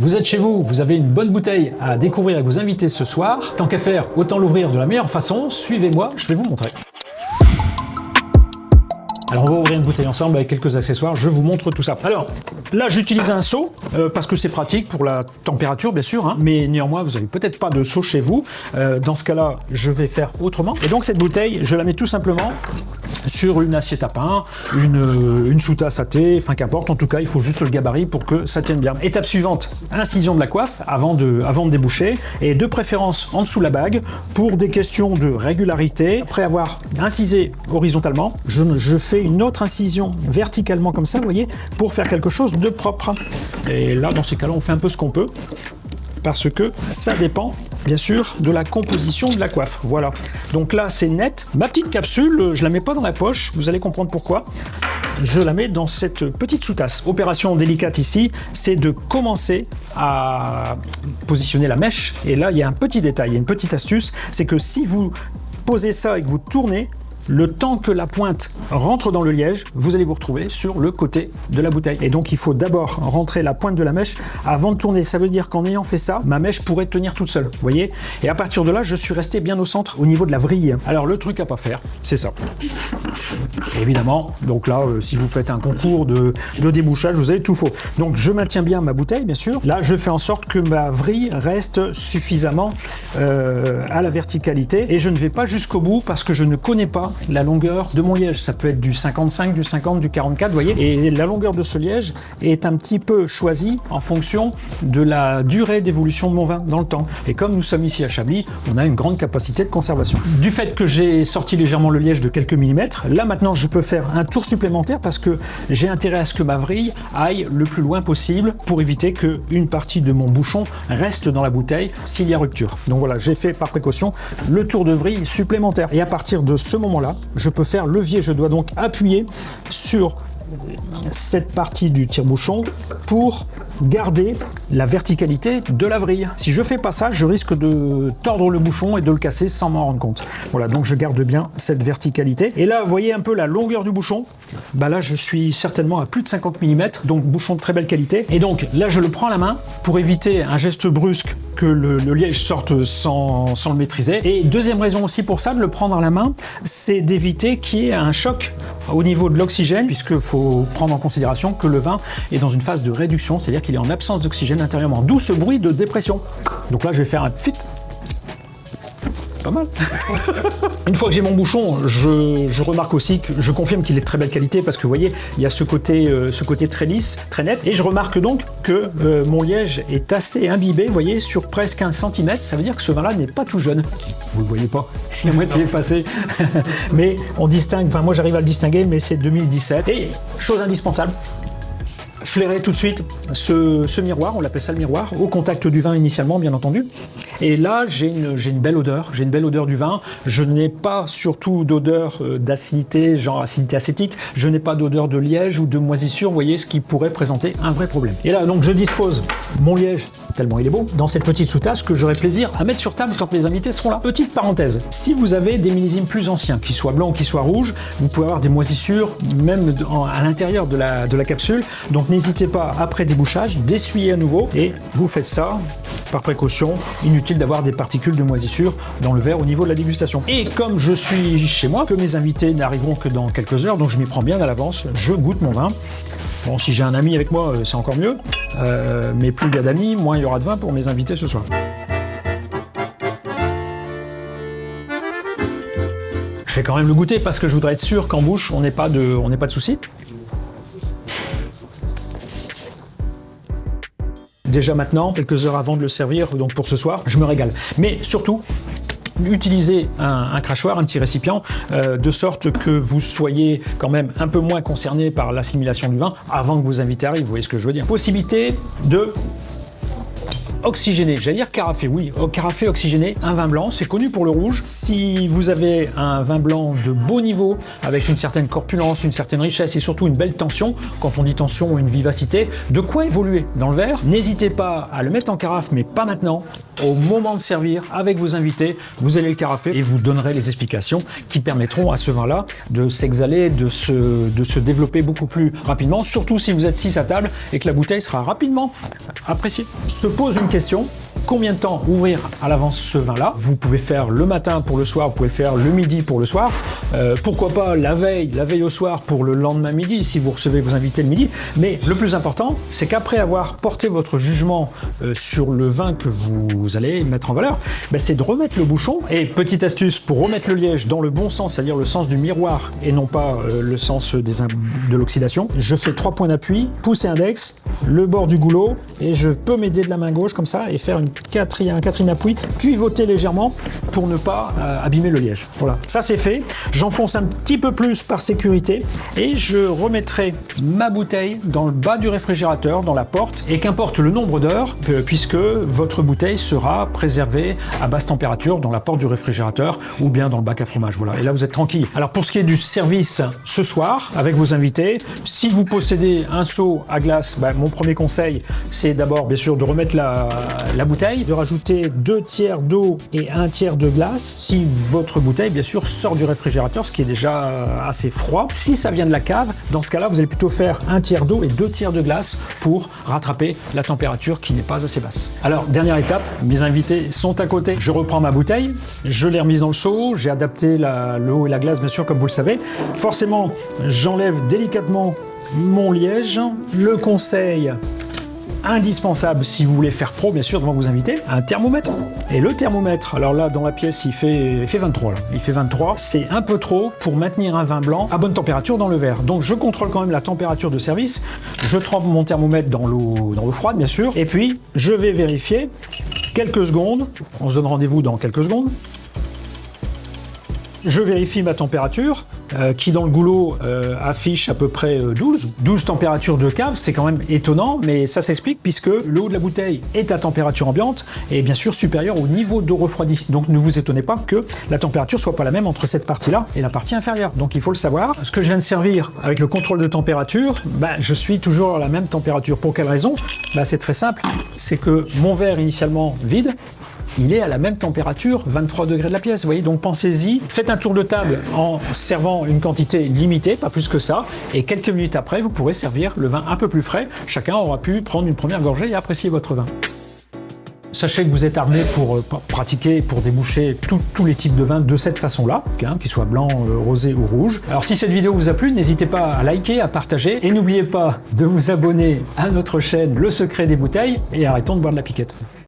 Vous êtes chez vous, vous avez une bonne bouteille à découvrir avec vos invités ce soir. Tant qu'à faire, autant l'ouvrir de la meilleure façon. Suivez-moi, je vais vous montrer. Alors on va ouvrir une bouteille ensemble avec quelques accessoires, je vous montre tout ça. Alors là j'utilise un seau parce que c'est pratique pour la température bien sûr, hein, mais néanmoins vous n'avez peut-être pas de seau chez vous. Dans ce cas-là je vais faire autrement. Et donc cette bouteille je la mets tout simplement sur une assiette à pain, une sous-tasse à thé, enfin qu'importe, en tout cas il faut juste le gabarit pour que ça tienne bien. Étape suivante, incision de la coiffe avant de déboucher, et de préférence en dessous la bague pour des questions de régularité. Après avoir incisé horizontalement, je fais une autre incision verticalement comme ça, vous voyez, pour faire quelque chose de propre. Et là dans ces cas-là on fait un peu ce qu'on peut, parce que ça dépend bien sûr de la composition de la coiffe. Voilà, donc là c'est net. Ma petite capsule, je la mets pas dans la poche, vous allez comprendre pourquoi. Je la mets dans cette petite sous-tasse. Opération délicate ici, c'est de commencer à positionner la mèche. Et là il y a un petit détail, il y a une petite astuce, c'est que si vous posez ça et que vous tournez, le temps que la pointe rentre dans le liège, vous allez vous retrouver sur le côté de la bouteille. Et donc il faut d'abord rentrer la pointe de la mèche avant de tourner. Ça veut dire qu'en ayant fait ça, ma mèche pourrait tenir toute seule, vous voyez. Et à partir de là, je suis resté bien au centre, au niveau de la vrille. Alors le truc à pas faire, c'est ça. Évidemment, donc là, si vous faites un concours de débouchage, vous avez tout faux. Donc je maintiens bien ma bouteille, bien sûr. Là, je fais en sorte que ma vrille reste suffisamment à la verticalité. Et je ne vais pas jusqu'au bout parce que je ne connais pas la longueur de mon liège. Ça peut être du 55, du 50, du 44, vous voyez. Et la longueur de ce liège est un petit peu choisie en fonction de la durée d'évolution de mon vin dans le temps. Et comme nous sommes ici à Chablis, on a une grande capacité de conservation. Du fait que j'ai sorti légèrement le liège de quelques millimètres, là maintenant je peux faire un tour supplémentaire parce que j'ai intérêt à ce que ma vrille aille le plus loin possible pour éviter qu'une partie de mon bouchon reste dans la bouteille s'il y a rupture. Donc voilà, j'ai fait par précaution le tour de vrille supplémentaire. Et à partir de ce moment-là, je peux faire levier. Je dois donc appuyer sur cette partie du tire-bouchon pour garder la verticalité de la vrille. Si je fais pas ça, je risque de tordre le bouchon et de le casser sans m'en rendre compte. Voilà, donc je garde bien cette verticalité. Et là, vous voyez un peu la longueur du bouchon. Bah là, je suis certainement à plus de 50 mm, donc bouchon de très belle qualité. Et donc là, je le prends à la main pour éviter un geste brusque que le liège sorte sans le maîtriser. Et deuxième raison aussi pour ça, de le prendre à la main, c'est d'éviter qu'il y ait un choc au niveau de l'oxygène, puisqu'il faut prendre en considération que le vin est dans une phase de réduction, c'est-à-dire qu'il est en absence d'oxygène intérieurement, d'où ce bruit de dépression. Donc là je vais faire un fit. Pas mal. Une fois que j'ai mon bouchon, je remarque aussi que je confirme qu'il est de très belle qualité parce que vous voyez, il y a ce côté très lisse, très net. Et je remarque donc que mon liège est assez imbibé, vous voyez, sur presque 1 cm. Ça veut dire que ce vin-là n'est pas tout jeune. Vous le voyez pas, il est à moitié effacé. Mais on distingue, enfin moi j'arrive à le distinguer, mais c'est 2017. Et chose indispensable, flairer tout de suite ce miroir, on l'appelle ça le miroir, au contact du vin initialement bien entendu. Et là j'ai une belle odeur, du vin. Je n'ai pas surtout d'odeur d'acidité, genre acidité acétique, je n'ai pas d'odeur de liège ou de moisissure, vous voyez, ce qui pourrait présenter un vrai problème. Et là donc je dispose mon liège, tellement il est beau, dans cette petite sous-tasse que j'aurai plaisir à mettre sur table quand les invités seront là. Petite parenthèse, si vous avez des millésimes plus anciens, qu'ils soient blancs ou qu'ils soient rouges, vous pouvez avoir des moisissures même à l'intérieur de la capsule, donc n'hésitez pas après débouchage d'essuyer à nouveau et vous faites ça par précaution. Inutile d'avoir des particules de moisissure dans le verre au niveau de la dégustation. Et comme je suis chez moi, que mes invités n'arriveront que dans quelques heures, donc je m'y prends bien à l'avance, je goûte mon vin. Bon, si j'ai un ami avec moi, c'est encore mieux, mais plus il y a d'amis, moins il y aura de vin pour mes invités ce soir. Je vais quand même le goûter parce que je voudrais être sûr qu'en bouche, on n'ait pas de soucis. Déjà maintenant, quelques heures avant de le servir, donc pour ce soir, je me régale. Mais surtout, utilisez un crachoir, un petit récipient, de sorte que vous soyez quand même un peu moins concerné par l'assimilation du vin avant que vos invités arrivent, vous voyez ce que je veux dire. Possibilité de oxygéné, j'allais dire carafé, oui, carafé oxygéné, un vin blanc, c'est connu pour le rouge. Si vous avez un vin blanc de beau niveau, avec une certaine corpulence, une certaine richesse et surtout une belle tension, quand on dit tension, une vivacité, de quoi évoluer dans le verre, n'hésitez pas à le mettre en carafe, mais pas maintenant, au moment de servir avec vos invités, vous allez le carafer et vous donnerez les explications qui permettront à ce vin-là de s'exhaler, de se développer beaucoup plus rapidement, surtout si vous êtes 6 à table et que la bouteille sera rapidement appréciée. Se pose une question. Combien de temps ouvrir à l'avance ce vin-là? Vous pouvez faire le matin pour le soir, vous pouvez le faire le midi pour le soir. Pourquoi pas la veille au soir pour le lendemain midi, si vous recevez vos invités le midi. Mais le plus important, c'est qu'après avoir porté votre jugement sur le vin que vous allez mettre en valeur, c'est de remettre le bouchon. Et petite astuce pour remettre le liège dans le bon sens, c'est-à-dire le sens du miroir et non pas le sens de l'oxydation. Je fais 3 points d'appui, pouce et index, le bord du goulot, et je peux m'aider de la main gauche comme ça et faire un quatrième appui, pivoter légèrement pour ne pas abîmer le liège. Voilà, ça c'est fait. J'enfonce un petit peu plus par sécurité et je remettrai ma bouteille dans le bas du réfrigérateur, dans la porte, et qu'importe le nombre d'heures, puisque votre bouteille sera préservée à basse température dans la porte du réfrigérateur ou bien dans le bac à fromage. Voilà, et là vous êtes tranquille. Alors pour ce qui est du service ce soir avec vos invités, si vous possédez un seau à glace, mon premier conseil c'est d'abord bien sûr de remettre la bouteille, de rajouter 2 tiers d'eau et 1 tiers de glace si votre bouteille bien sûr sort du réfrigérateur, ce qui est déjà assez froid. Si ça vient de la cave, dans ce cas-là vous allez plutôt faire 1 tiers d'eau et 2 tiers de glace pour rattraper la température qui n'est pas assez basse. Alors dernière étape, mes invités sont à côté, je reprends ma bouteille, je l'ai remise dans le seau, j'ai adapté le haut et la glace bien sûr comme vous le savez. Forcément j'enlève délicatement mon liège. Le conseil indispensable si vous voulez faire pro bien sûr devant vos invités, un thermomètre. Et le thermomètre, alors là dans la pièce il fait 23 là. Il fait 23, c'est un peu trop pour maintenir un vin blanc à bonne température dans le verre. Donc je contrôle quand même la température de service, je trempe mon thermomètre dans l'eau froide bien sûr, et puis je vais vérifier quelques secondes, on se donne rendez-vous dans quelques secondes. Je vérifie ma température, qui dans le goulot affiche à peu près 12. 12 températures de cave, c'est quand même étonnant, mais ça s'explique puisque le haut de la bouteille est à température ambiante et bien sûr supérieur au niveau d'eau refroidie. Donc ne vous étonnez pas que la température soit pas la même entre cette partie-là et la partie inférieure. Donc il faut le savoir. Ce que je viens de servir avec le contrôle de température, je suis toujours à la même température. Pour quelle raison? C'est très simple, c'est que mon verre initialement vide, il est à la même température, 23 degrés de la pièce, vous voyez, donc pensez-y, faites un tour de table en servant une quantité limitée, pas plus que ça, et quelques minutes après, vous pourrez servir le vin un peu plus frais, chacun aura pu prendre une première gorgée et apprécier votre vin. Sachez que vous êtes armé pour pratiquer, pour déboucher tous les types de vins de cette façon-là, qu'ils soient blancs, rosés ou rouges. Alors si cette vidéo vous a plu, n'hésitez pas à liker, à partager, et n'oubliez pas de vous abonner à notre chaîne Le Secret des Bouteilles, et arrêtons de boire de la piquette.